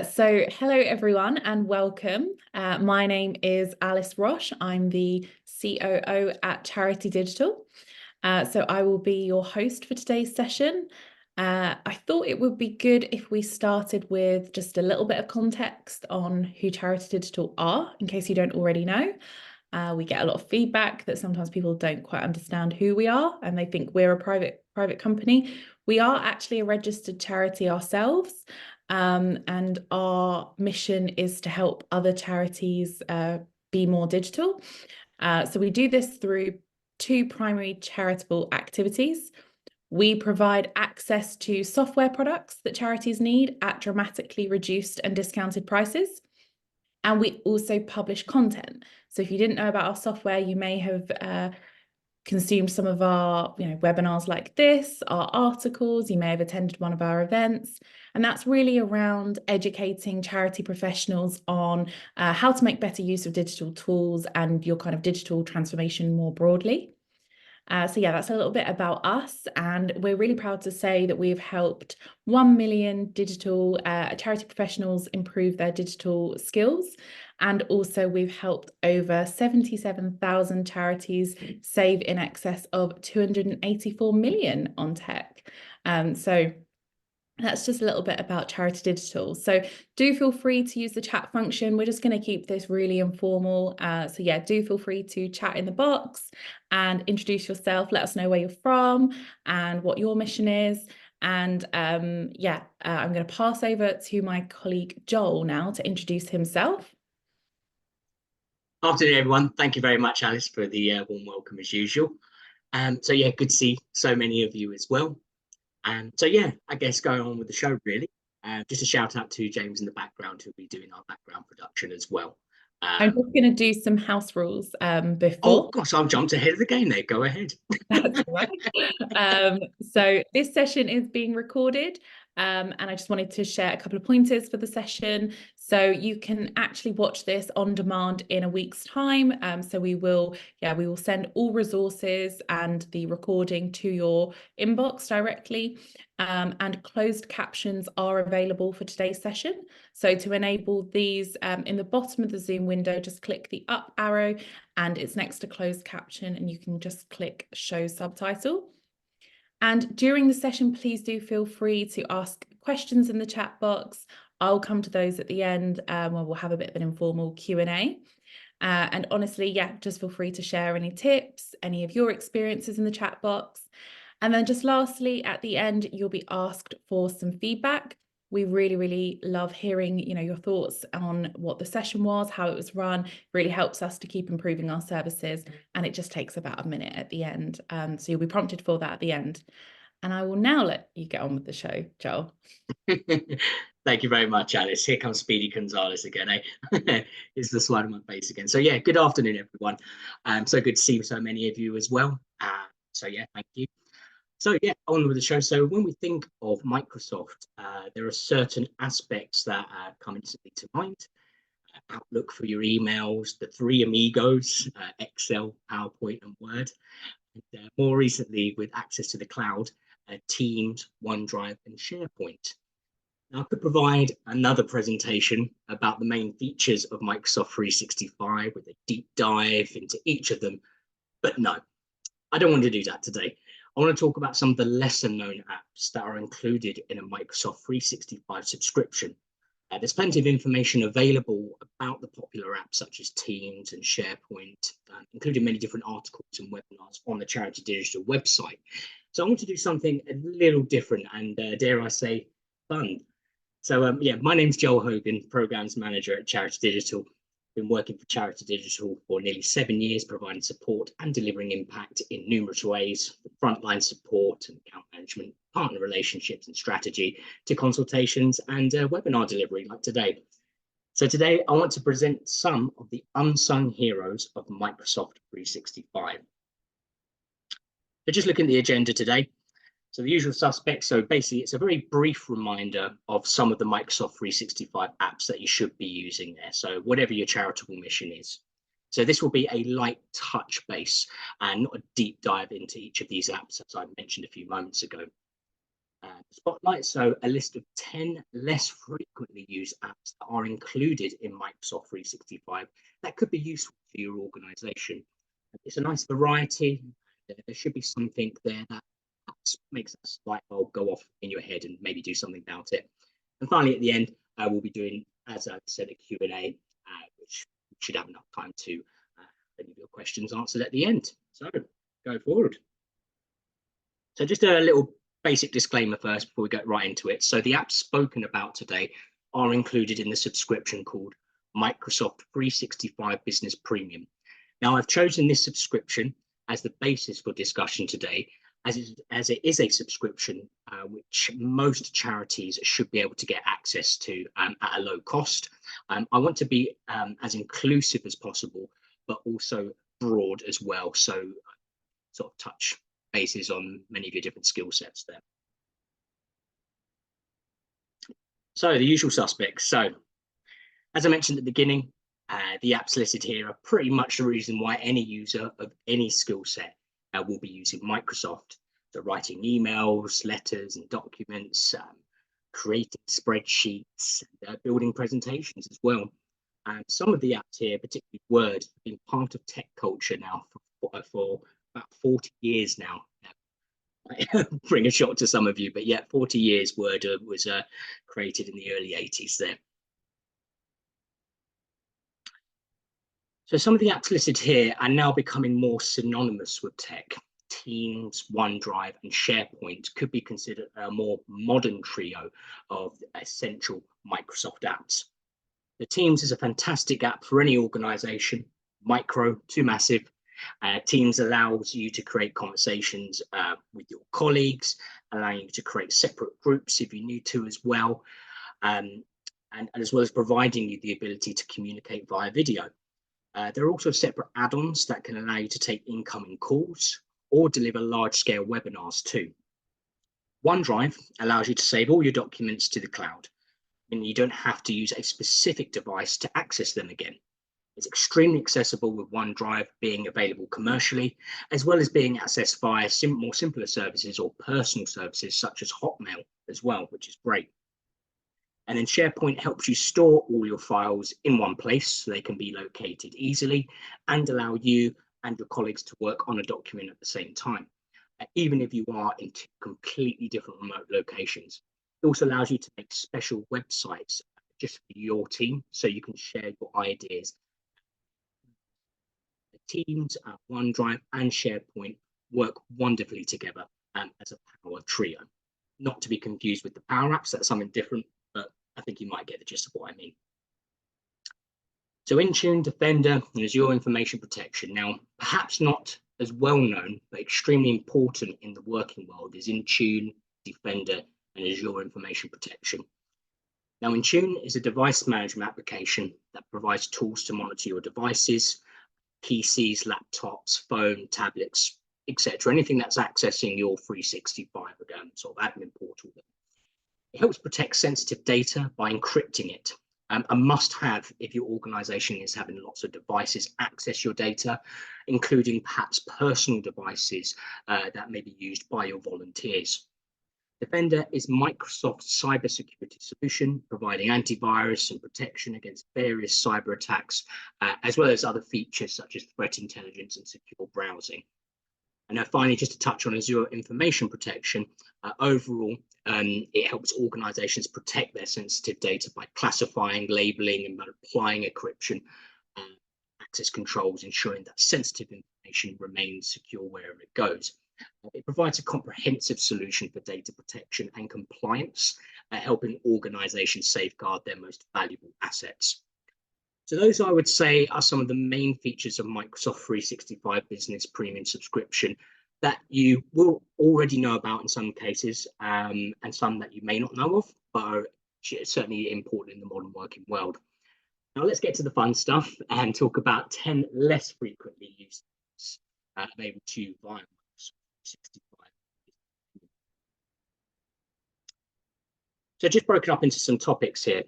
Hello everyone and welcome. My name is Alice Roche. I'm the COO at Charity Digital. So I will be your host for today's session. I thought it would be good if we started with just a little bit of context on who Charity Digital are, in case you don't already know. We get a lot of feedback that sometimes people don't quite understand who we are and they think we're a private company. We are actually a registered charity ourselves. And our mission is to help other charities be more digital. So we do this through two primary charitable activities. We provide access to software products that charities need at dramatically reduced and discounted prices. And we also publish content. So if you didn't know about our software, you may have consumed some of our webinars like this, our articles, you may have attended one of our events. And that's really around educating charity professionals on how to make better use of digital tools and your kind of digital transformation more broadly. So yeah, that's a little bit about us, and we're really proud to say that we've helped 1 million digital charity professionals improve their digital skills, and also we've helped over 77,000 charities save in excess of 284 million on tech. So that's just a little bit about Charity Digital. So do feel free to use the chat function. We're just going to keep this really informal. So yeah, do feel free to chat in the box and introduce yourself. Let us know where you're from and what your mission is. And I'm going to pass over to my colleague Joel now to introduce himself. Afternoon, everyone. Thank you very much, Alice, for the warm welcome as usual. So yeah, good to see so many of you as well. So yeah, I guess going on with the show really. Just a shout out to James in the background who'll be doing our background production as well. I'm just going to do some house rules before. Oh gosh, I've jumped ahead of the game there. Go ahead. That's right. So this session is being recorded. And I just wanted to share a couple of pointers for the session. So you can actually watch this on demand in a week's time. So we will send all resources and the recording to your inbox directly. And closed captions are available for today's session. So to enable these, in the bottom of the Zoom window, just click the up arrow and it's next to closed caption, and you can just click show subtitle. And during the session, please do feel free to ask questions in the chat box. I'll come to those at the end where we'll have a bit of an informal Q&A. And honestly, yeah, just feel free to share any tips, any of your experiences in the chat box. And then just lastly, at the end, you'll be asked for some feedback. We really, really love hearing, your thoughts on what the session was, how it was run. It really helps us to keep improving our services. And it just takes about a minute at the end. So you'll be prompted for that at the end. And I will now let you get on with the show, Joel. Thank you very much, Alice. Here comes Speedy Gonzalez again, eh? It's the slide on my face again. So yeah, good afternoon, everyone. So good to see so many of you as well. So yeah, thank you. So yeah, on with the show. So when we think of Microsoft, there are certain aspects that come instantly to mind. Outlook for your emails, the three amigos, Excel, PowerPoint, and Word. And more recently, with access to the cloud, Teams, OneDrive, and SharePoint. Now, I could provide another presentation about the main features of Microsoft 365 with a deep dive into each of them, but no, I don't want to do that today. I want to talk about some of the lesser known apps that are included in a Microsoft 365 subscription. There's plenty of information available about the popular apps such as Teams and SharePoint, including many different articles and webinars on the Charity Digital website. So I want to do something a little different and dare I say, fun. So yeah, my name's Joel Hogan, Programs Manager at Charity Digital. Been working for Charity Digital for nearly 7 years, providing support and delivering impact in numerous ways, from frontline support and account management, partner relationships and strategy, to consultations and webinar delivery like today. So today I want to present some of the unsung heroes of Microsoft 365. So just looking at the agenda today. So the usual suspects, so basically it's a very brief reminder of some of the Microsoft 365 apps that you should be using there. So whatever your charitable mission is. So this will be a light touch base and not a deep dive into each of these apps, as I mentioned a few moments ago. Spotlight, so a list of 10 less frequently used apps that are included in Microsoft 365 that could be useful for your organization. It's a nice variety. There should be something there that makes that light bulb go off in your head and maybe do something about it. And finally, at the end, we'll be doing, as I said, a Q&A, which should have enough time to any of your questions answered at the end. So go forward. So just a little basic disclaimer first before we get right into it. So the apps spoken about today are included in the subscription called Microsoft 365 Business Premium. Now, I've chosen this subscription as the basis for discussion today, as it is a subscription which most charities should be able to get access to at a low cost. I want to be as inclusive as possible, but also broad as well. So sort of touch bases on many of your different skill sets there. So the usual suspects. So as I mentioned at the beginning, the apps listed here are pretty much the reason why any user of any skill set will be using Microsoft. So writing emails, letters and documents, creating spreadsheets, building presentations as well. And some of the apps here, particularly Word, have been part of tech culture now for about 40 years now. Bring a shock to some of you, but yeah, 40 years Word was created in the early 80s there. So some of the apps listed here are now becoming more synonymous with tech. Teams, OneDrive and SharePoint could be considered a more modern trio of essential Microsoft apps. The Teams is a fantastic app for any organization, micro to massive. Teams allows you to create conversations with your colleagues, allowing you to create separate groups if you need to as well, and as well as providing you the ability to communicate via video. There are also separate add-ons that can allow you to take incoming calls or deliver large-scale webinars too. OneDrive allows you to save all your documents to the cloud, and you don't have to use a specific device to access them again. It's extremely accessible with OneDrive being available commercially, as well as being accessed via more simpler services or personal services such as Hotmail as well, which is great. And then SharePoint helps you store all your files in one place so they can be located easily and allow you and your colleagues to work on a document at the same time, even if you are in two completely different remote locations. It also allows you to make special websites just for your team so you can share your ideas. The Teams, OneDrive and SharePoint work wonderfully together as a power trio. Not to be confused with the Power Apps, that's something different, but I think you might get the gist of what I mean. So Intune, Defender, and Azure Information Protection. Now, perhaps not as well known, but extremely important in the working world is Intune, Defender, and Azure Information Protection. Now, Intune is a device management application that provides tools to monitor your devices, PCs, laptops, phone, tablets, etc. Anything that's accessing your 365 sort of admin portal. It helps protect sensitive data by encrypting it. A must-have if your organization is having lots of devices access your data, including perhaps personal devices that may be used by your volunteers. Defender is Microsoft's cybersecurity solution, providing antivirus and protection against various cyber attacks, as well as other features such as threat intelligence and secure browsing. And now finally, just to touch on Azure Information Protection, overall, it helps organizations protect their sensitive data by classifying, labeling, and applying encryption access controls, ensuring that sensitive information remains secure wherever it goes. It provides a comprehensive solution for data protection and compliance, helping organizations safeguard their most valuable assets. So those, I would say, are some of the main features of Microsoft 365 Business Premium subscription that you will already know about in some cases, and some that you may not know of, but are certainly important in the modern working world. Now let's get to the fun stuff and talk about 10 less frequently used available to you via Microsoft 365. So just broken up into some topics here.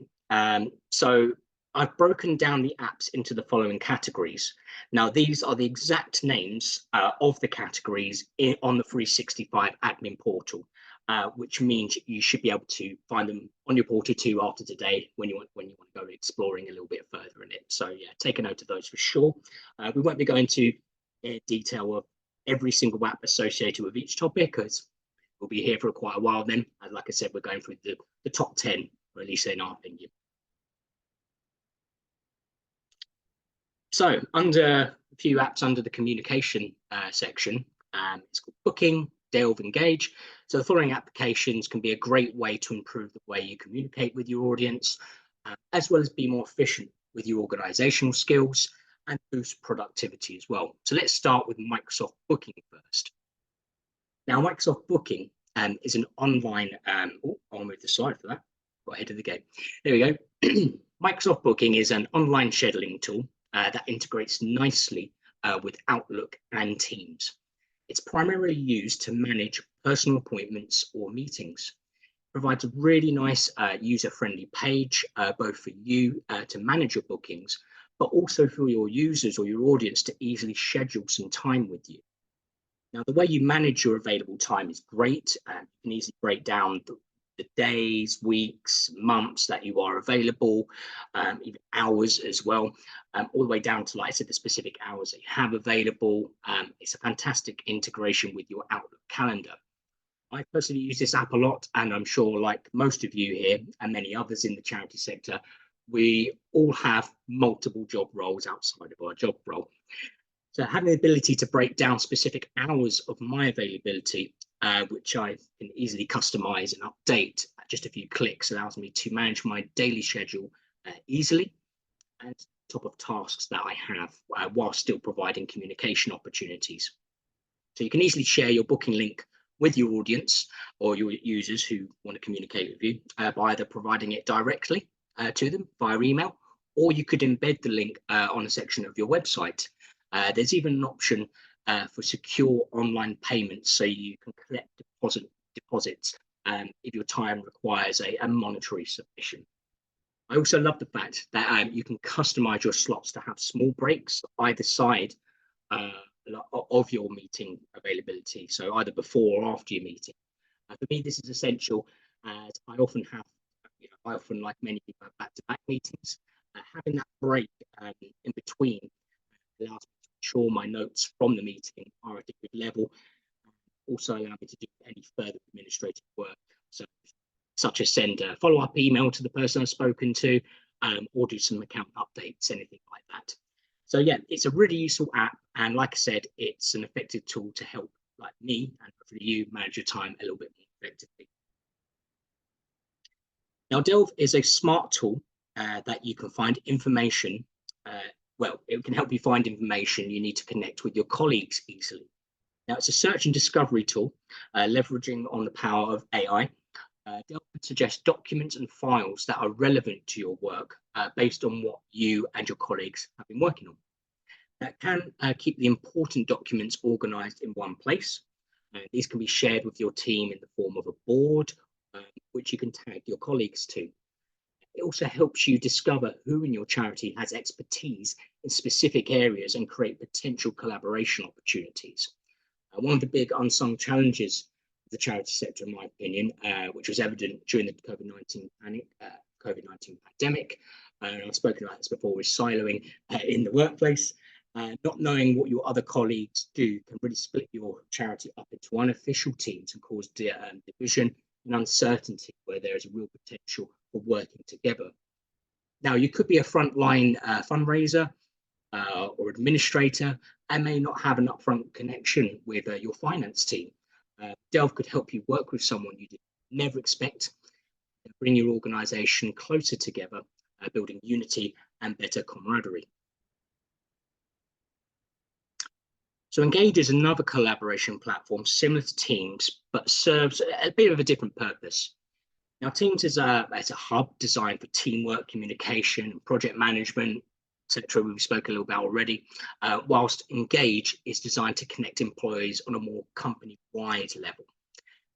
So I've broken down the apps into the following categories. Now, these are the exact names of the categories on the 365 admin portal. which means you should be able to find them on your portal too after today when you want to go exploring a little bit further in it. So yeah, take a note of those for sure. We won't be going into detail of every single app associated with each topic, because we'll be here for quite a while then. And like I said, we're going through the top 10, or at least in our opinion. So under a few apps under the communication section, it's called Booking, Delve, Engage. So the following applications can be a great way to improve the way you communicate with your audience, as well as be more efficient with your organizational skills and boost productivity as well. So let's start with Microsoft Booking first. Now, Microsoft Booking is an online, I'll move the slide for that, got ahead of the game. There we go. Microsoft Booking is an online scheduling tool that integrates nicely with Outlook and Teams. It's primarily used to manage personal appointments or meetings. It provides a really nice user-friendly page, both for you to manage your bookings, but also for your users or your audience to easily schedule some time with you. Now, the way you manage your available time is great. You can easily break down the days, weeks, months that you are available, even hours as well, all the way down to, like I said, the specific hours that you have available. It's a fantastic integration with your Outlook calendar. I personally use this app a lot, and I'm sure, like most of you here and many others in the charity sector, we all have multiple job roles outside of our job role. So having the ability to break down specific hours of my availability, which I can easily customize and update at just a few clicks, allows me to manage my daily schedule easily and top of tasks that I have while still providing communication opportunities. So you can easily share your booking link with your audience or your users who want to communicate with you by either providing it directly to them via email, or you could embed the link on a section of your website. There's even an option for secure online payments, so you can collect deposits if your time requires a monetary submission. I also love the fact that you can customize your slots to have small breaks either side of your meeting availability, so either before or after your meeting. For me, this is essential, as I often have, like many people, have back-to-back meetings. Having that break in between allows me to ensure my notes from the meeting are at a good level. Also allow me to do any further administrative work, such as send a follow-up email to the person I've spoken to, or do some account updates, anything like that. So yeah, it's a really useful app, and like I said, it's an effective tool to help like me and hopefully you manage your time a little bit more effectively. Now, Delve is a smart tool that you can find information. Well, it can help you find information you need to connect with your colleagues easily. Now, it's a search and discovery tool, leveraging on the power of AI. Delve would suggest documents and files that are relevant to your work based on what you and your colleagues have been working on. That can keep the important documents organized in one place. These can be shared with your team in the form of a board, which you can tag your colleagues to. It also helps you discover who in your charity has expertise in specific areas and create potential collaboration opportunities. One of the big unsung challenges of the charity sector, in my opinion, which was evident during the COVID-19 pandemic, and I've spoken about this before, is siloing in the workplace. Not knowing what your other colleagues do can really split your charity up into unofficial teams and cause division and uncertainty where there is a real potential for working together. Now, you could be a frontline fundraiser or administrator and may not have an upfront connection with your finance team. Delve could help you work with someone you did never expect and bring your organization closer together, building unity and better camaraderie. So Engage is another collaboration platform similar to Teams, but serves a bit of a different purpose. Now, Teams is a hub designed for teamwork, communication, project management, etc. We've spoken a little about already, whilst Engage is designed to connect employees on a more company-wide level.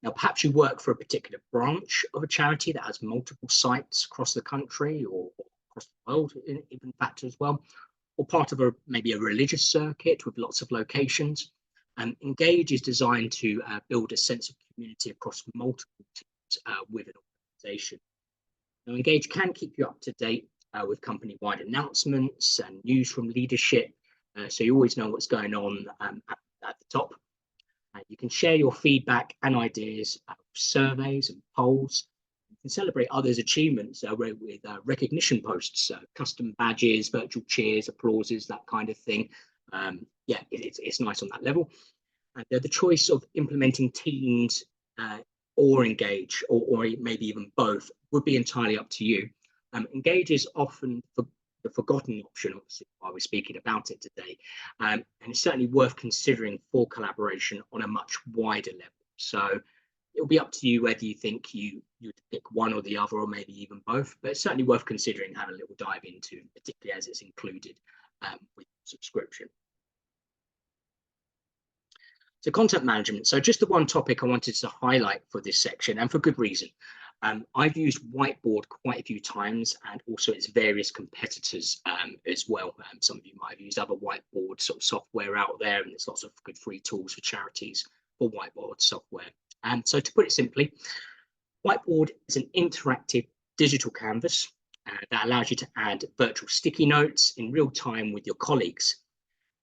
Now, perhaps you work for a particular branch of a charity that has multiple sites across the country or across the world, in fact, as well, or part of maybe a religious circuit with lots of locations. Engage is designed to build a sense of community across multiple teams with an organization. Now, Engage can keep you up to date with company-wide announcements and news from leadership, so you always know what's going on at the top. You can share your feedback and ideas, surveys and polls. You can celebrate others' achievements with recognition posts, custom badges, virtual cheers, applauses, that kind of thing. Yeah, it's nice on that level. And the choice of implementing Teams or Engage, or maybe even both, would be entirely up to you. Engage is often the forgotten option, obviously, while we're speaking about it today. And it's certainly worth considering for collaboration on a much wider level. So it'll be up to you whether you think you'd pick one or the other, or maybe even both, but it's certainly worth considering having a little dive into, particularly as it's included with subscription. So content management. So just the one topic I wanted to highlight for this section, and for good reason. I've used Whiteboard quite a few times, and also its various competitors as well. Some of you might have used other Whiteboard sort of software out there, and there's lots of good free tools for charities for Whiteboard software. So to put it simply, Whiteboard is an interactive digital canvas that allows you to add virtual sticky notes in real time with your colleagues.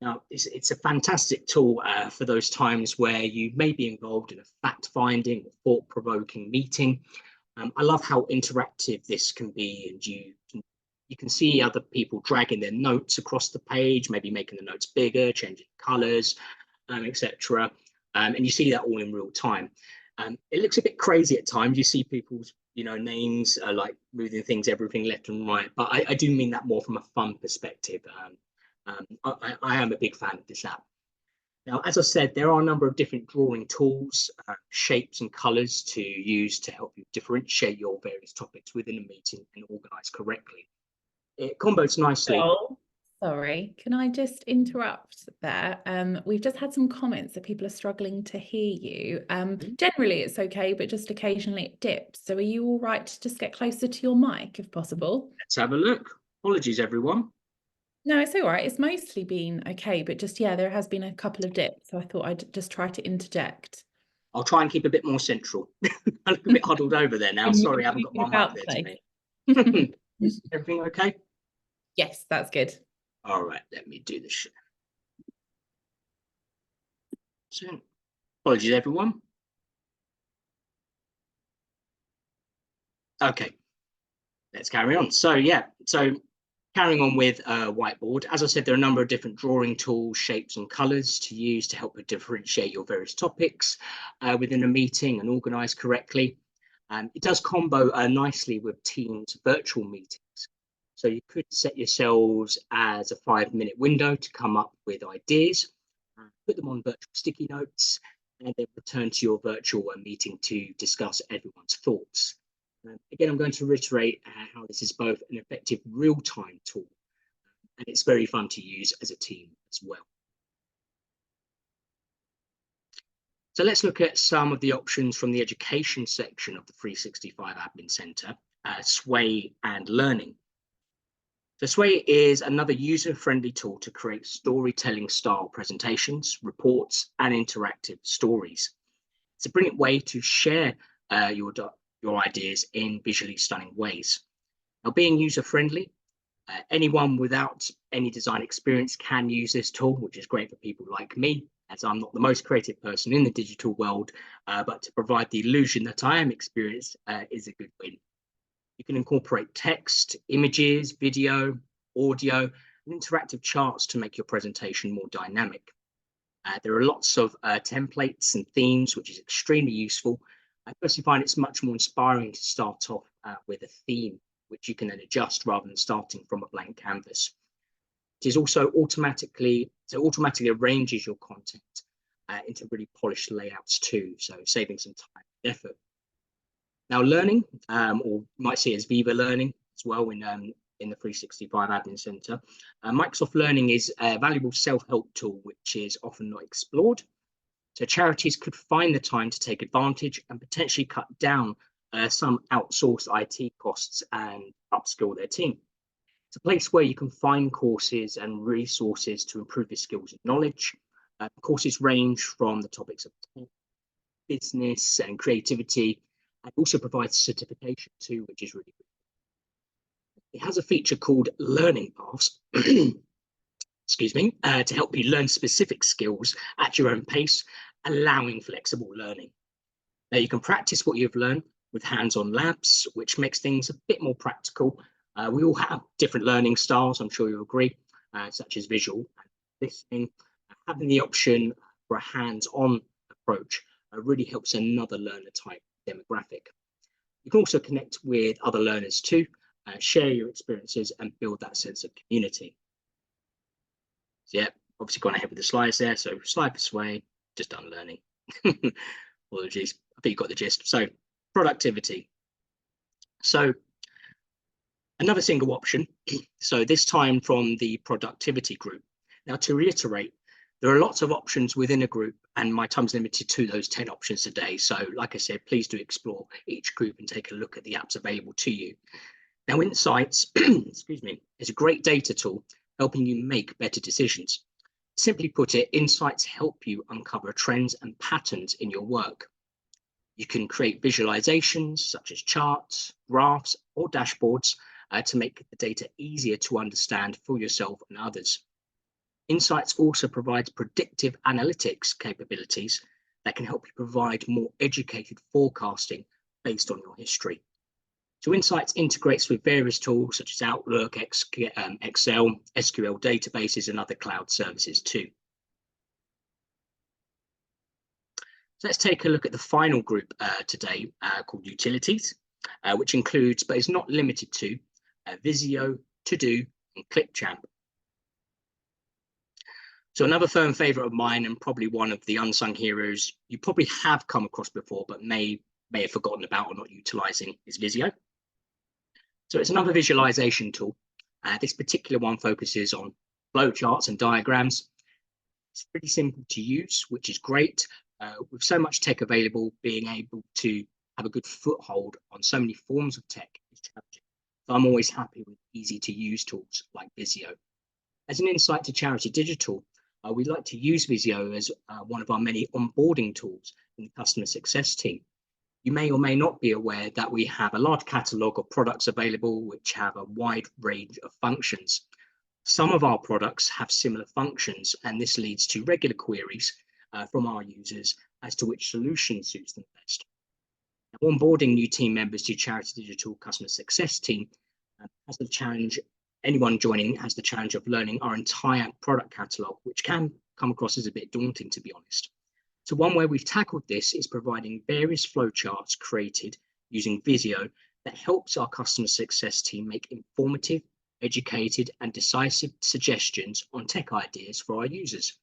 Now, it's a fantastic tool for those times where you may be involved in a fact-finding or thought-provoking meeting. I love how interactive this can be, and you can see other people dragging their notes across the page, maybe making the notes bigger, changing colours, etc. And you see that all in real time. It looks a bit crazy at times. You see people's names like moving things, everything left and right, but I do mean that more from a fun perspective. I am a big fan of this app. Now, as I said, there are a number of different drawing tools, shapes and colours to use to help you differentiate your various topics within a meeting and organise correctly. It combos nicely. Oh, sorry, can I just interrupt there? We've just had some comments that people are struggling to hear you. Generally it's okay, but just occasionally it dips. So are you all right to just get closer to your mic if possible? Let's have a look. Apologies, everyone. No, it's all right. It's mostly been okay, but just, yeah, there has been a couple of dips. So I thought I'd just try to interject. I'll try and keep a bit more central. I look a bit huddled over there now. Sorry, I haven't got my mic there to me. Everything okay? Yes, that's good. All right, let me do the show. So, apologies, everyone. Okay, let's carry on. So, yeah, carrying on with Whiteboard, as I said, there are a number of different drawing tools, shapes and colours to use to help you differentiate your various topics within a meeting and organise correctly. It does combo nicely with Teams virtual meetings. So you could set yourselves as a 5-minute window to come up with ideas, put them on virtual sticky notes, and then return to your virtual meeting to discuss everyone's thoughts. Again, I'm going to reiterate how this is both an effective real-time tool, and it's very fun to use as a team as well. So let's look at some of the options from the education section of the 365 Admin Center, Sway and Learning. So Sway is another user-friendly tool to create storytelling style presentations, reports, and interactive stories. It's a brilliant way to share your ideas in visually stunning ways. Now, being user-friendly, anyone without any design experience can use this tool, which is great for people like me, as I'm not the most creative person in the digital world, but to provide the illusion that I am experienced is a good win. You can incorporate text, images, video, audio, and interactive charts to make your presentation more dynamic. There are lots of templates and themes, which is extremely useful. I personally find it's much more inspiring to start off with a theme, which you can then adjust rather than starting from a blank canvas. It is also automatically arranges your content into really polished layouts too, so saving some time and effort. Now, learning, or you might see it as Viva Learning as well in the 365 Admin Center. Microsoft Learning is a valuable self-help tool which is often not explored. So charities could find the time to take advantage and potentially cut down some outsourced IT costs and upskill their team. It's a place where you can find courses and resources to improve your skills and knowledge. Courses range from the topics of tech, business and creativity, and also provides certification too, which is really good. It has a feature called Learning Paths, excuse me, to help you learn specific skills at your own pace, allowing flexible learning. Now you can practice what you've learned with hands-on labs, which makes things a bit more practical. We all have different learning styles, I'm sure you'll agree, such as visual and listening. Having the option for a hands-on approach really helps another learner type demographic. You can also connect with other learners too, share your experiences and build that sense of community. So yeah, obviously gone ahead with the slides there. So slide this way, just done learning. Apologies, I think you got the gist. So productivity. So another single option. So this time from the productivity group. Now to reiterate, there are lots of options within a group and my time's limited to those 10 options today. So like I said, please do explore each group and take a look at the apps available to you. Now Insights, excuse me, is a great data tool helping you make better decisions. Simply put it, Insights help you uncover trends and patterns in your work. You can create visualizations such as charts, graphs, or dashboards to make the data easier to understand for yourself and others. Insights also provides predictive analytics capabilities that can help you provide more educated forecasting based on your history. So Insights integrates with various tools such as Outlook, Excel, SQL databases, and other cloud services too. So let's take a look at the final group today called Utilities, which includes, but is not limited to, Visio, To-Do, and ClipChamp. So another firm favorite of mine and probably one of the unsung heroes you probably have come across before, but may have forgotten about or not utilizing is Visio. So it's another visualization tool. This particular one focuses on flowcharts and diagrams. It's pretty simple to use, which is great. With so much tech available, being able to have a good foothold on so many forms of tech is challenging. So I'm always happy with easy to use tools like Visio. As an insight to Charity Digital, we like to use Visio as one of our many onboarding tools in the customer success team. You may or may not be aware that we have a large catalogue of products available which have a wide range of functions. Some of our products have similar functions, and this leads to regular queries from our users as to which solution suits them best. Now, onboarding new team members to Charity Digital Customer Success team has the challenge, anyone joining has the challenge of learning our entire product catalogue, which can come across as a bit daunting, to be honest. So one way we've tackled this is providing various flowcharts created using Visio that helps our customer success team make informative, educated, and decisive suggestions on tech ideas for our users.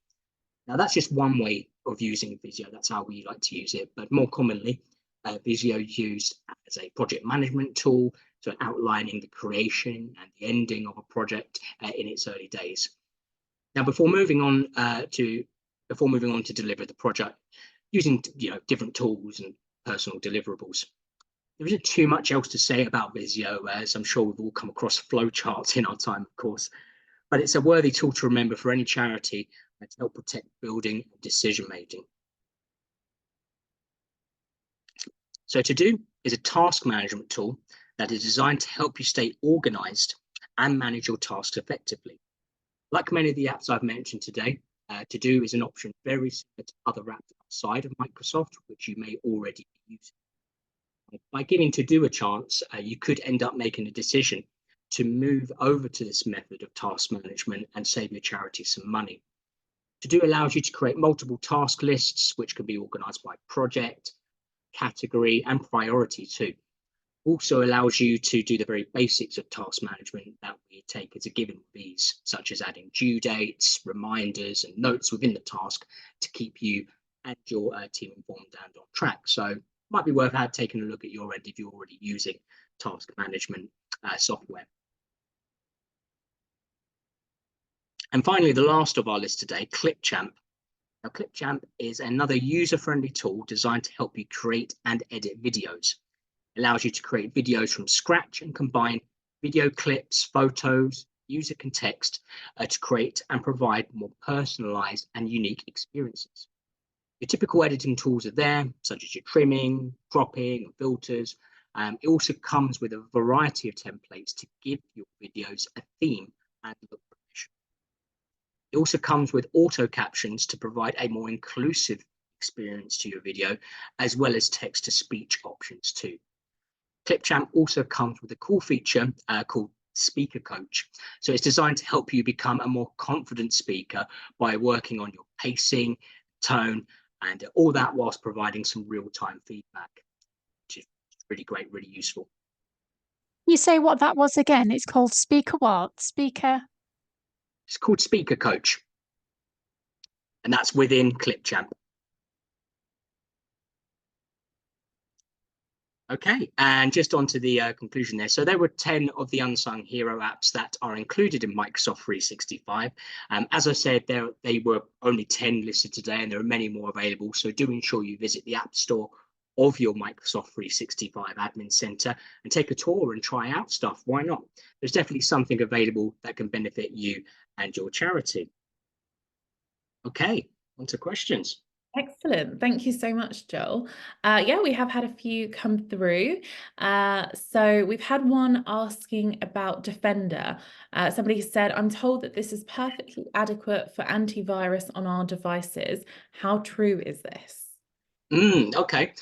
Now that's just one way of using Visio. That's how we like to use it. But more commonly, Visio is used as a project management tool, so outlining the creation and the ending of a project in its early days. Now, before moving on to deliver the project using different tools and personal deliverables, there isn't too much else to say about Visio, as I'm sure we've all come across flowcharts in our time, of course. But it's a worthy tool to remember for any charity to help protect building and decision making. So To-Do is a task management tool that is designed to help you stay organized and manage your tasks effectively. Like many of the apps I've mentioned today, To-Do is an option very similar to other apps outside of Microsoft, which you may already be using. By giving To-Do a chance, you could end up making a decision to move over to this method of task management and save your charity some money. To-Do allows you to create multiple task lists, which can be organized by project, category, and priority too. Also allows you to do the very basics of task management that we take as a given with ease, such as adding due dates, reminders, and notes within the task to keep you and your team informed and on track. So it might be worth taking a look at your end if you're already using task management software. And finally, the last of our list today, ClipChamp. Now, ClipChamp is another user-friendly tool designed to help you create and edit videos. It allows you to create videos from scratch and combine video clips, photos, user can text to create and provide more personalized and unique experiences. Your typical editing tools are there, such as your trimming, cropping, and filters. It also comes with a variety of templates to give your videos a theme and look professional. It also comes with auto captions to provide a more inclusive experience to your video, as well as text-to-speech options too. ClipChamp also comes with a cool feature called Speaker Coach. So it's designed to help you become a more confident speaker by working on your pacing, tone, and all that whilst providing some real-time feedback, which is really great, really useful. You say what that was again? It's called Speaker what? Speaker? It's called Speaker Coach, and that's within ClipChamp. Okay, and just on to the conclusion there. So there were 10 of the unsung hero apps that are included in Microsoft 365. As I said, they were only 10 listed today, and there are many more available. So do ensure you visit the App Store of your Microsoft 365 Admin Center and take a tour and try out stuff. Why not? There's definitely something available that can benefit you and your charity. Okay, on to questions. Excellent. Thank you so much, Joel. Yeah, we have had a few come through. So we've had one asking about Defender. Somebody said, I'm told that this is perfectly adequate for antivirus on our devices. How true is this? Okay.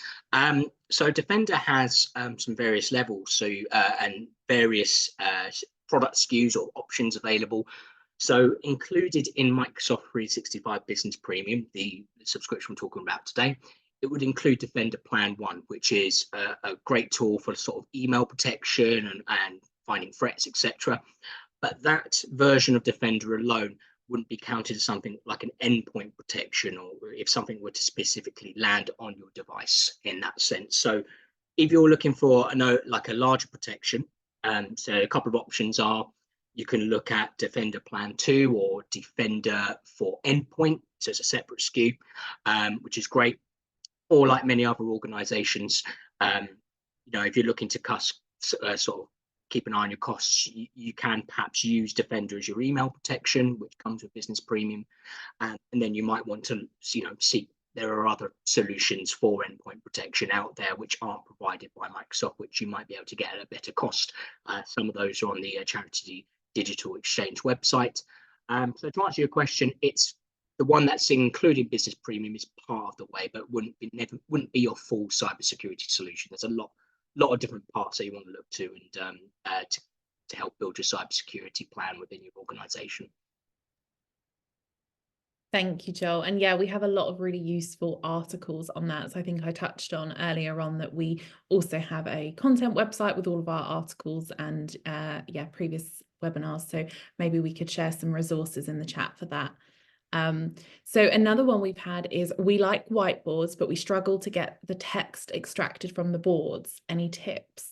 So Defender has some various levels, so and various product SKUs or options available. So included in Microsoft 365 Business Premium, the subscription we're talking about today, it would include Defender Plan 1, which is a great tool for sort of email protection and finding threats, etc. But that version of Defender alone wouldn't be counted as something like an endpoint protection, or if something were to specifically land on your device in that sense. So if you're looking for like a larger protection, so a couple of options are, you can look at Defender Plan 2 or Defender for Endpoint. So it's a separate SKU, which is great. Or like many other organizations, if you're looking to sort of keep an eye on your costs, you can perhaps use Defender as your email protection, which comes with Business Premium. And then you might want to, see there are other solutions for endpoint protection out there which aren't provided by Microsoft, which you might be able to get at a better cost. Some of those are on the Charity Digital Exchange website. So to answer your question, it's the one that's including Business Premium is part of the way, but wouldn't be your full cybersecurity solution. There's a lot of different parts that you want to look to and to help build your cybersecurity plan within your organization. Thank you, Joel. And yeah, we have a lot of really useful articles on that. So I think I touched on earlier on that we also have a content website with all of our articles and previous webinars. So maybe we could share some resources in the chat for that. So another one we've had is, we like whiteboards, but we struggle to get the text extracted from the boards. Any tips?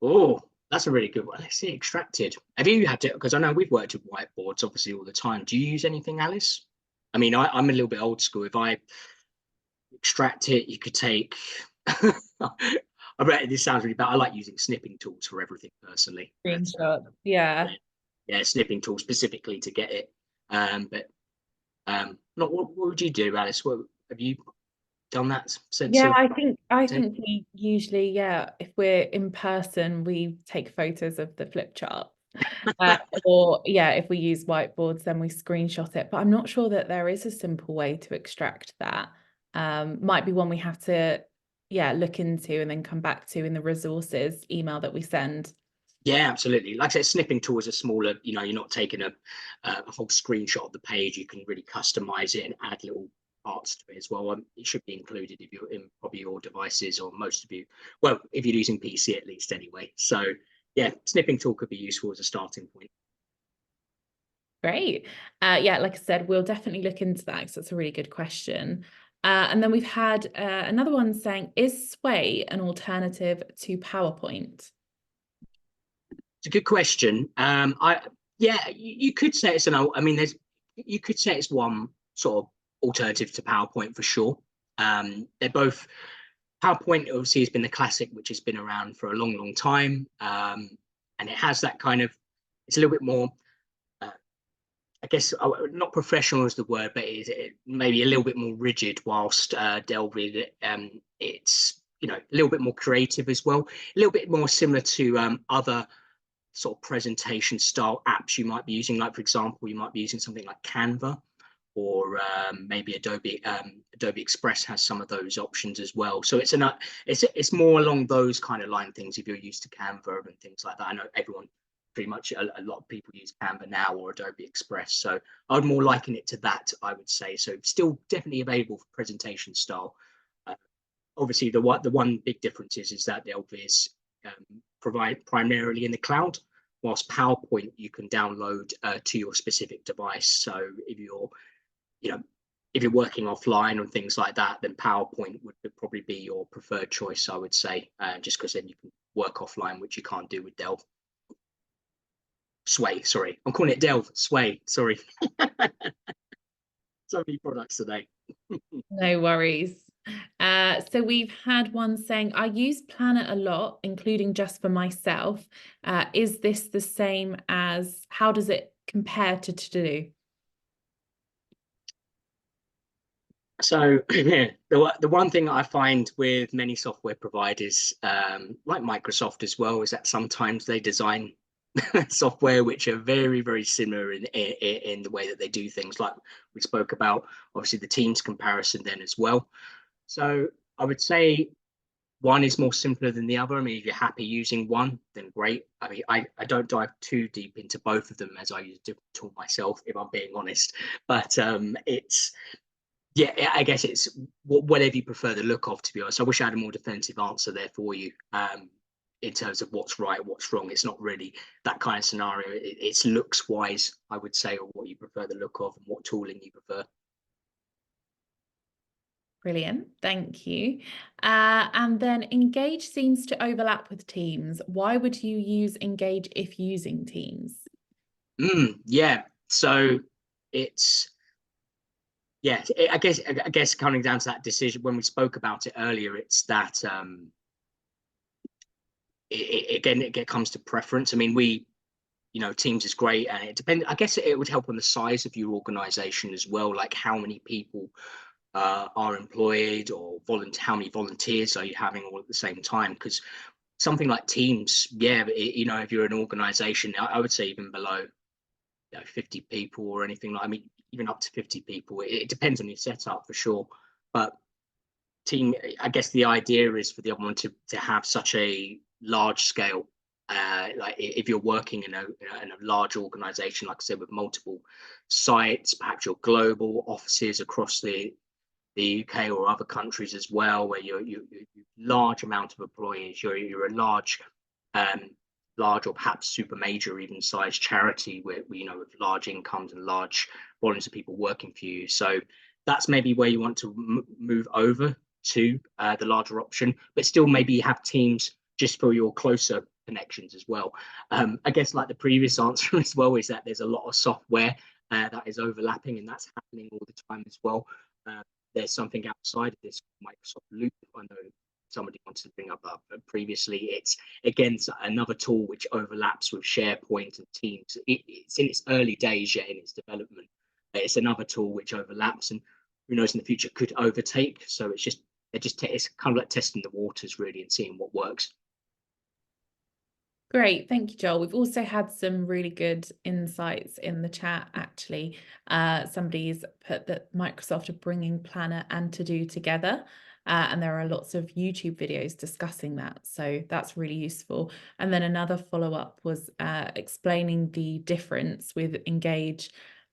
Oh, that's a really good one. Let's see, extracted. Have you had to, because I know we've worked with whiteboards obviously all the time. Do you use anything, Alice? I mean, I'm a little bit old school. If I extract it, you could take, I bet this sounds really bad. I like using snipping tools for everything personally. Screenshot. Yeah, snipping tools specifically to get it. What would you do, Alice? What have you done that sense? Yeah, I think we usually, if we're in person, we take photos of the flip chart. Or if we use whiteboards, then we screenshot it. But I'm not sure that there is a simple way to extract that. Might be one we have to look into and then come back to in the resources email that we send. Yeah, absolutely. Like I said, snipping tools are smaller. You're not taking a whole screenshot of the page. You can really customize it and add little parts to it as well. It should be included if you're in probably your devices, or most of you. Well, if you're using PC at least anyway. So yeah, snipping tool could be useful as a starting point. Great. Like I said, we'll definitely look into that because that's a really good question. And then we've had another one saying, is Sway an alternative to PowerPoint? It's a good question. You could say it's you could say it's one sort of alternative to PowerPoint for sure. They're both, PowerPoint obviously has been the classic, which has been around for a long time, and it has that kind of it's a little bit more, I guess, not professional is the word, but it maybe a little bit more rigid, whilst Delve, it's, you know, a little bit more creative as well, a little bit more similar to other sort of presentation style apps you might be using. Like, for example, you might be using something like Canva, or maybe Adobe Express has some of those options as well. So it's more along those kind of line things if you're used to Canva and things like that. I know everyone, pretty much a lot of people use Canva now, or Adobe Express. So I would more liken it to that, I would say. So still definitely available for presentation style. Obviously, the one big difference is that Delve is provide primarily in the cloud, whilst PowerPoint you can download to your specific device. So if you're, you know, if you're working offline and things like that, then PowerPoint would probably be your preferred choice, I would say, just because then you can work offline, which you can't do with Delve. Sway, sorry, I'm calling it Delve. Sway, sorry. So many products today. No worries. So we've had one saying, I use Planner a lot, including just for myself. Is this the same as, how does it compare to To-Do? So the one thing I find with many software providers, like Microsoft as well, is that sometimes they design software which are very, very similar in the way that they do things. Like we spoke about, obviously the Teams comparison then as well. So I would say one is more simpler than the other. I mean, if you're happy using one, then great. I mean, I don't dive too deep into both of them, as I use a different tool myself, if I'm being honest. But it's, yeah, I guess it's whatever you prefer the look of, to be honest. I wish I had a more definitive answer there for you, in terms of what's right, what's wrong. It's not really that kind of scenario. It's looks wise, I would say, or what you prefer the look of and what tooling you prefer. Brilliant, thank you. And then Engage seems to overlap with Teams. Why would you use Engage if using Teams? Yeah, so it's, yeah, I guess coming down to that decision when we spoke about it earlier, it's that it comes to preference. I mean, you know, Teams is great, and it depends. I guess it would help on the size of your organization as well, like how many people are employed, or how many volunteers are you having all at the same time? Because something like Teams, yeah, you know, if you're an organization, I would say even below, you know, 50 people or anything like, I mean, even up to 50 people, it depends on your setup for sure. But Team, I guess the idea is for the other one to have such a large scale, like if you're working in a large organization, like I said, with multiple sites, perhaps your global offices across the UK or other countries as well, where you're large amount of employees, you're a large or perhaps super major even size charity where, you know, with large incomes and large volumes of people working for you. So that's maybe where you want to move over to the larger option, but still maybe have Teams just for your closer connections as well. I guess like the previous answer as well, is that there's a lot of software that is overlapping, and that's happening all the time as well. There's something outside of this Microsoft Loop. I know somebody wanted to bring up previously. It's again another tool which overlaps with SharePoint and Teams. It's in its early days yet in its development. It's another tool which overlaps, and who knows, in the future could overtake. So it's kind of like testing the waters really and seeing what works. Great, thank you, Joel. We've also had some really good insights in the chat, actually. Somebody's put that Microsoft are bringing Planner and To-Do together, and there are lots of YouTube videos discussing that, so that's really useful. And then another follow-up was explaining the difference with Engage.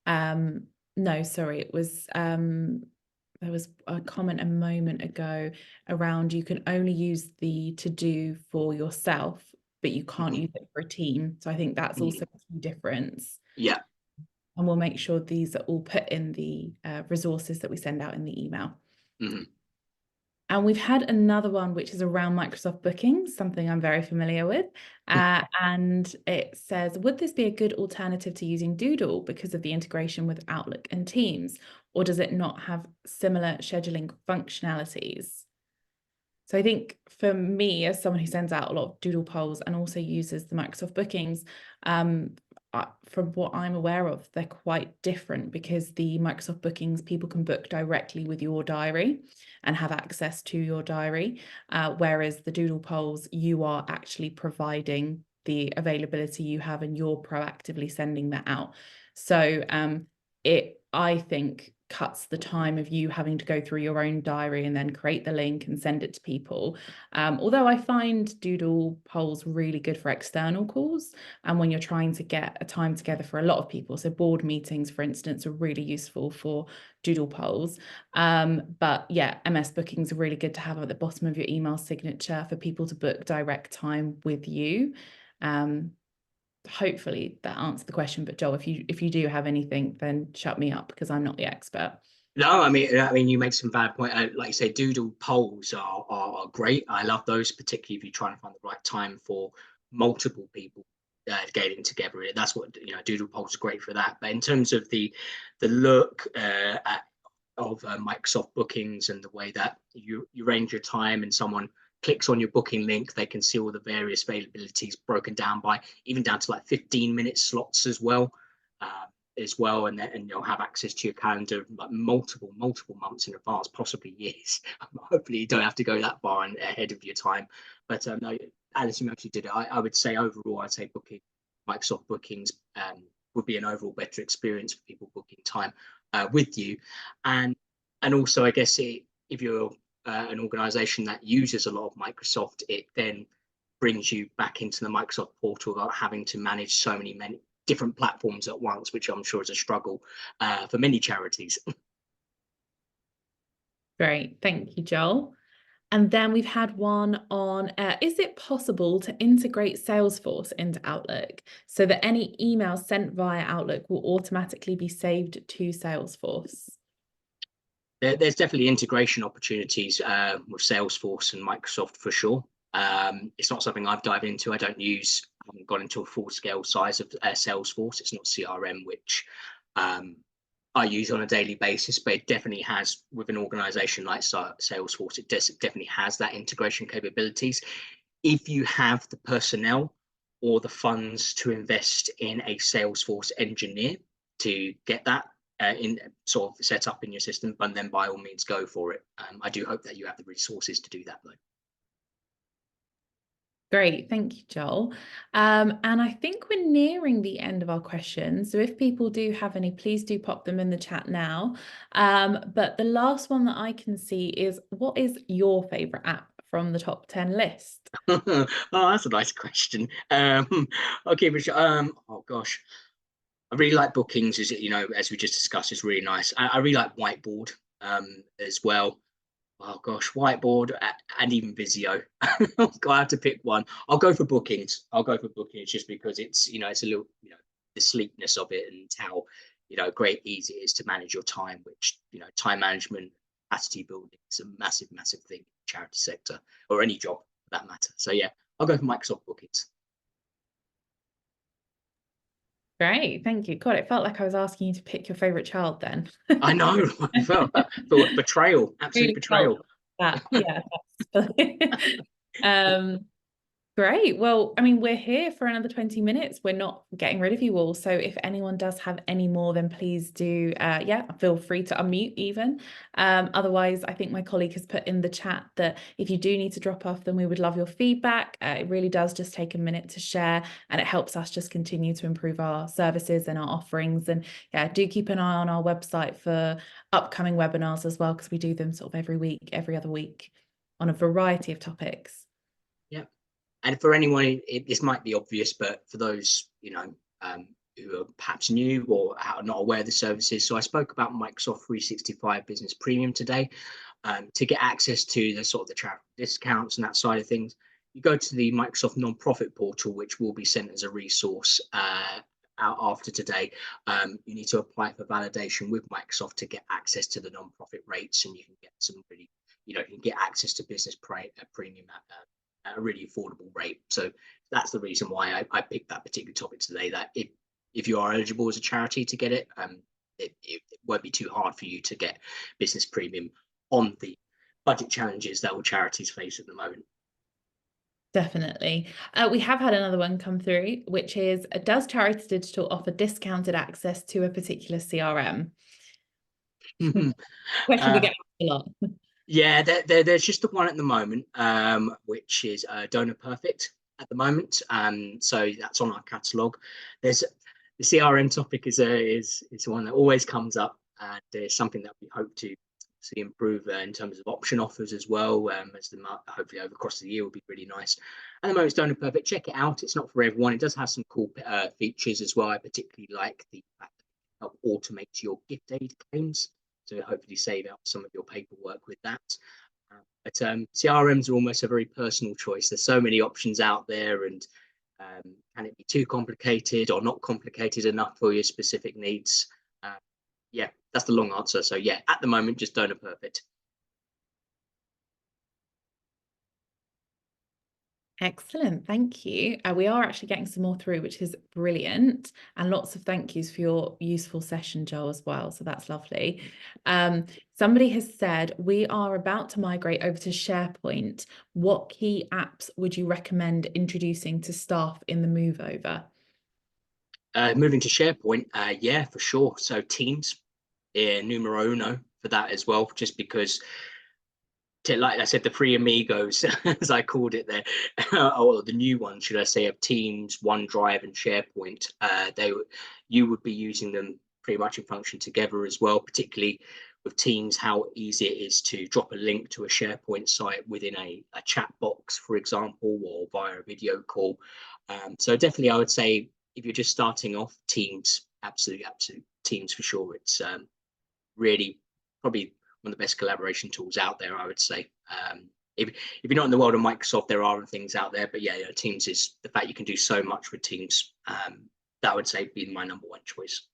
No, sorry, it was there was a comment a moment ago around you can only use the To-Do for yourself, but you can't use it for a team. So I think that's also a key difference. Yeah. And we'll make sure these are all put in the resources that we send out in the email. And we've had another one, which is around Microsoft Bookings, something I'm very familiar with. And it says, would this be a good alternative to using Doodle because of the integration with Outlook and Teams? Or does it not have similar scheduling functionalities? So I think for me, as someone who sends out a lot of Doodle polls and also uses the Microsoft Bookings, from what I'm aware of, they're quite different, because the Microsoft Bookings, people can book directly with your diary and have access to your diary, whereas the Doodle polls, you are actually providing the availability you have and you're proactively sending that out. So it, I think, cuts the time of you having to go through your own diary and then create the link and send it to people. Although I find Doodle polls really good for external calls and when you're trying to get a time together for a lot of people. So board meetings, for instance, are really useful for Doodle polls. But yeah, MS Bookings are really good to have at the bottom of your email signature for people to book direct time with you. Hopefully that answered the question, but Joel, if you do have anything, then shut me up, because I'm not the expert. No, I mean, you make some valid point. Like you say, Doodle polls are great. I love those, particularly if you're trying to find the right time for multiple people getting together. That's what, Doodle polls are great for that. But in terms of the look of Microsoft Bookings and the way that you arrange your time and someone clicks on your booking link, they can see all the various availabilities broken down by even down to like 15-minute slots as well. And you'll have access to your calendar like multiple months in advance, possibly years. Hopefully you don't have to go that far ahead of your time. But no, Alice, you actually did it. I would say overall, I'd say Microsoft Bookings would be an overall better experience for people booking time with you. And also, I guess if you're an organization that uses a lot of Microsoft, it then brings you back into the Microsoft portal without having to manage so many different platforms at once, which I'm sure is a struggle for many charities. Great, thank you, Joel. And then we've had one on, is it possible to integrate Salesforce into Outlook so that any emails sent via Outlook will automatically be saved to Salesforce? There's definitely integration opportunities with Salesforce and Microsoft for sure. It's not something I've dived into. I haven't gone into a full scale size of Salesforce. It's not CRM, which I use on a daily basis, but it definitely has, with an organization like Salesforce, it definitely has that integration capabilities. If you have the personnel or the funds to invest in a Salesforce engineer to get that in sort of set up in your system, but then by all means go for it. I do hope that you have the resources to do that though. Great, thank you, Joel. And I think we're nearing the end of our questions. So if people do have any, please do pop them in the chat now. But the last one that I can see is, what is your favorite app from the top 10 list? Oh, that's a nice question. Okay, oh gosh. I really like Bookings, as as we just discussed, is really nice. I really like Whiteboard as well. Oh gosh, Whiteboard and even Visio. I have to pick one. I'll go for Bookings. Just because it's it's a little the sleekness of it and how great easy it is to manage your time. Which time management, capacity building is a massive thing in the charity sector or any job for that matter. So yeah, I'll go for Microsoft Bookings. Great, thank you. God, it felt like I was asking you to pick your favorite child then. I know. I felt betrayal, absolute betrayal. That, yeah. Great. Well, I mean, we're here for another 20 minutes. We're not getting rid of you all. So if anyone does have any more, then please do, feel free to unmute even. Otherwise, I think my colleague has put in the chat that if you do need to drop off, then we would love your feedback. It really does just take a minute to share, and it helps us just continue to improve our services and our offerings. And yeah, do keep an eye on our website for upcoming webinars as well, because we do them sort of every week, every other week on a variety of topics. Yeah. And for anyone, this might be obvious, but for those, who are perhaps new or are not aware of the services. So I spoke about Microsoft 365 Business Premium today. To get access to the sort of the travel discounts and that side of things, you go to the Microsoft nonprofit portal, which will be sent as a resource out after today. You need to apply for validation with Microsoft to get access to the nonprofit rates, and you can get some really, you can get access to business premium at a really affordable rate. So that's the reason why I picked that particular topic today, that if you are eligible as a charity to get it, it won't be too hard for you to get business premium on the budget challenges that all charities face at the moment. Definitely. We have had another one come through, which is, does Charity Digital offer discounted access to a particular CRM? Question we Uh, get a lot. yeah, there's just the one at the moment, which is Donor Perfect at the moment. So that's on our catalogue. There's the CRM topic is one that always comes up, and it's something that we hope to see improve in terms of option offers as well. As the hopefully over across the year will be really nice. At the moment, it's Donor Perfect. Check it out. It's not for everyone. It does have some cool features as well. I particularly like the fact that it help automate your gift aid claims, to hopefully save out some of your paperwork with that. But CRMs are almost a very personal choice. There's so many options out there, and can it be too complicated or not complicated enough for your specific needs? Yeah, that's the long answer. So yeah, at the moment, just Donor Perfect. Excellent, thank you. We are actually getting some more through, which is brilliant, and lots of thank yous for your useful session, Joel, as well. So that's lovely. Somebody has said, we are about to migrate over to SharePoint. What key apps would you recommend introducing to staff in the move over? Moving to SharePoint, yeah, for sure. So Teams, numero uno for that as well, just because, like I said, the three amigos, as I called it there, or the new ones, should I say, of Teams, OneDrive, and SharePoint. You would be using them pretty much in function together as well, particularly with Teams, how easy it is to drop a link to a SharePoint site within a chat box, for example, or via a video call. So definitely, I would say if you're just starting off, Teams, absolute Teams for sure. It's really probably one of the best collaboration tools out there, I would say. If you're not in the world of Microsoft, there are things out there, but yeah, Teams is the fact you can do so much with Teams. That would say be my number one choice.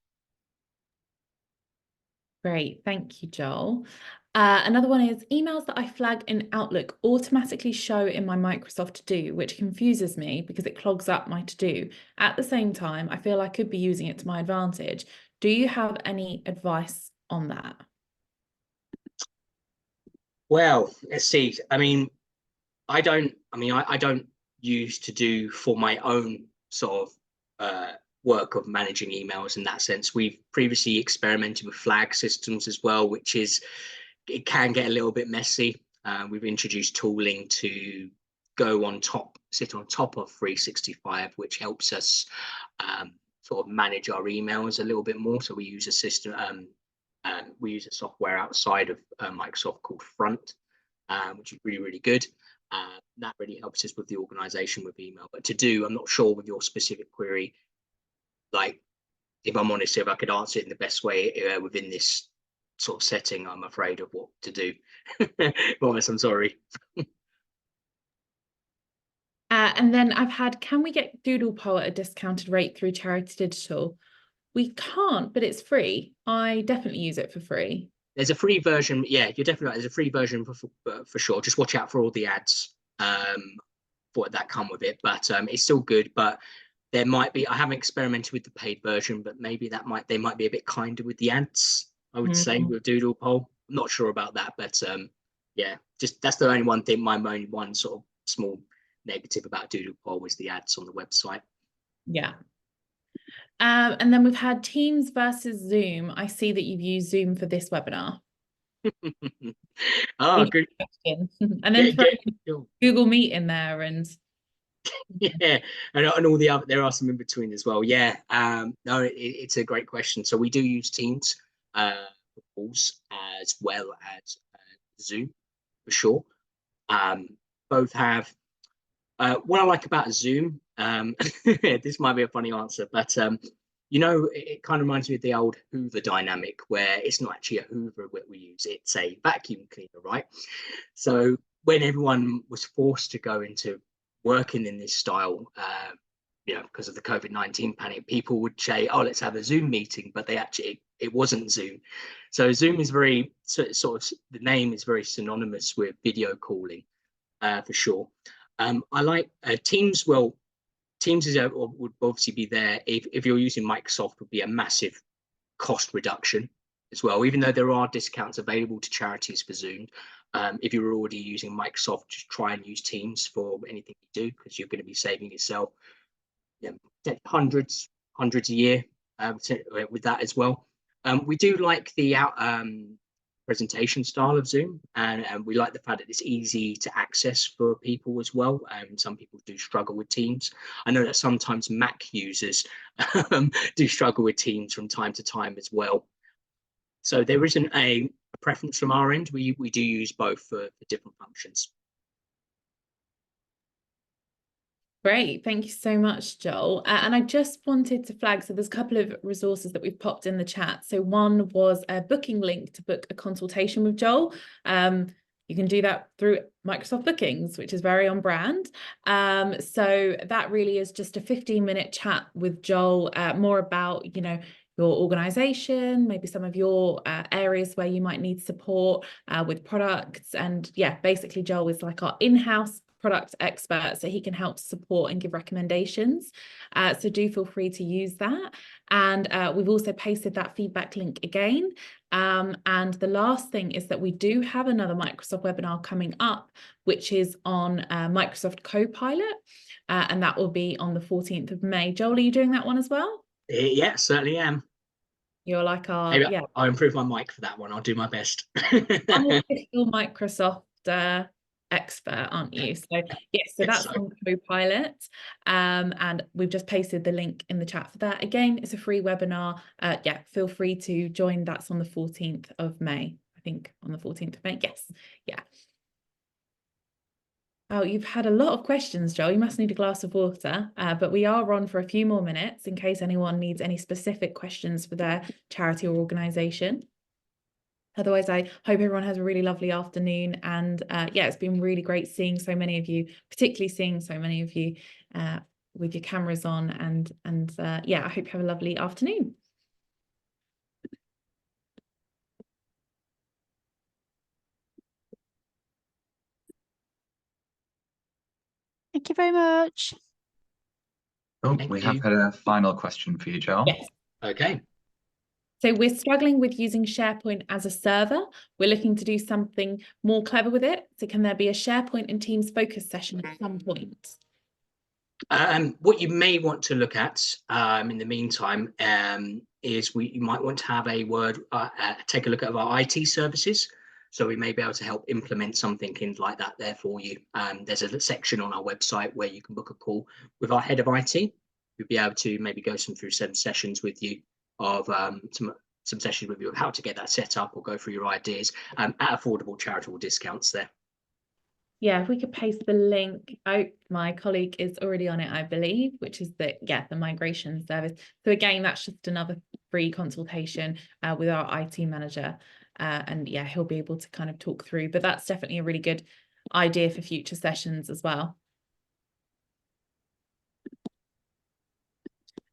Great, thank you, Joel. Another one is, emails that I flag in Outlook automatically show in my Microsoft To-Do, which confuses me because it clogs up my to-do. At the same time, I feel I could be using it to my advantage. Do you have any advice on that? Well, let's see. I mean, I don't use To-Do for my own sort of work of managing emails in that sense. We've previously experimented with flag systems as well, which is, it can get a little bit messy. We've introduced tooling to go on top, sit on top of 365, which helps us sort of manage our emails a little bit more. So we use a system, we use a software outside of Microsoft called Front, which is really, really good. That really helps us with the organization with email. But To-Do, I'm not sure with your specific query, like, if I'm honest, if I could answer it in the best way within this sort of setting, I'm afraid of what to do. Honest, I'm sorry. And then I've had, can we get Doodle Poll at a discounted rate through Charity Digital? We can't, but it's free. I definitely use it for free. There's a free version. Yeah, you're definitely right. There's a free version for sure. Just watch out for all the ads for that come with it. But it's still good. But there might be, I haven't experimented with the paid version, but maybe they might be a bit kinder with the ads, I would say, with Doodle Poll. I'm not sure about that, but yeah, just that's the only one thing, my only one sort of small negative about Doodle Poll was the ads on the website. Yeah. And then we've had Teams versus Zoom. I see that you've used Zoom for this wewebinar. Oh, good. And then Google Meet in there, and yeah, and all the other, there are some in between as well. Yeah, no, it's a great question. So we do use Teams for calls as well as Zoom for sure. Both have what I like about Zoom. This might be a funny answer, but you know, it kind of reminds me of the old Hoover dynamic, where it's not actually a Hoover that we use, it's a vacuum cleaner, right? So when everyone was forced to go into working in this style, you know, because of the COVID-19 panic, people would say, oh, let's have a Zoom meeting, but it wasn't Zoom. So Zoom is very sort of, the name is very synonymous with video calling for sure. I like Teams. Well, Teams would obviously be there if you're using Microsoft, would be a massive cost reduction as well, even though there are discounts available to charities for Zoom. If you're already using Microsoft, just try and use Teams for anything you do, because you're going to be saving yourself hundreds a year with that as well. We do like the presentation style of Zoom, and we like the fact that it's easy to access for people as well. Some people do struggle with Teams. I know that sometimes Mac users do struggle with Teams from time to time as well. So there isn't a preference from our end. We do use both for different functions. Great, thank you so much, Joel. And I just wanted to flag, so there's a couple of resources that we've popped in the chat. So one was a booking link to book a consultation with Joel. You can do that through Microsoft Bookings, which is very on brand. So that really is just a 15-minute chat with Joel, more about, you know, your organization, maybe some of your areas where you might need support with products. And yeah, basically Joel is like our in-house product expert, so he can help support and give recommendations. So do feel free to use that. And we've also pasted that feedback link again. And the last thing is that we do have another Microsoft webinar coming up, which is on Microsoft Copilot, and that will be on the 14th of May. Joel, are you doing that one as well? Yeah, certainly am. You're like our, Maybe I'll improve my mic for that one. I'll do my best. Unofficial Microsoft expert, aren't you? So yes, so that's on Copilot, and we've just pasted the link in the chat for that. Again, it's a free webinar. Yeah, feel free to join. That's on the 14th of May. I think on the 14th of May. Yes, yeah. Oh, you've had a lot of questions, Joel. You must need a glass of water, but we are on for a few more minutes in case anyone needs any specific questions for their charity or organisation. Otherwise, I hope everyone has a really lovely afternoon. And yeah, it's been really great seeing so many of you, particularly seeing so many of you with your cameras on. And yeah, I hope you have a lovely afternoon. Thank you very much. Oh, we have had a final question for you, Joel. Yes. Okay. So we're struggling with using SharePoint as a server. We're looking to do something more clever with it. So can there be a SharePoint and Teams focus session at some point? What you may want to look at in the meantime is you might want to have a take a look at our IT services. So we may be able to help implement something in like that there for you. There's a section on our website where you can book a call with our head of IT. We'll be able to maybe go through some sessions with you of some sessions with you of how to get that set up, or go through your ideas at affordable charitable discounts there. Yeah, if we could paste the link. Oh, my colleague is already on it, I believe, which is the migration service. So again, that's just another free consultation with our IT manager. And yeah, he'll be able to kind of talk through, but that's definitely a really good idea for future sessions as well.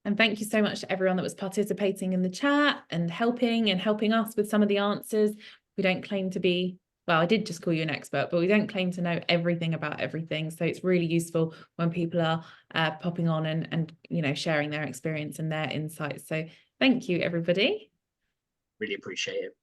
And thank you so much to everyone that was participating in the chat and helping us with some of the answers. We don't claim to be, well, I did just call you an expert, but we don't claim to know everything about everything. So it's really useful when people are popping on and you know, sharing their experience and their insights. So thank you, everybody. Really appreciate it.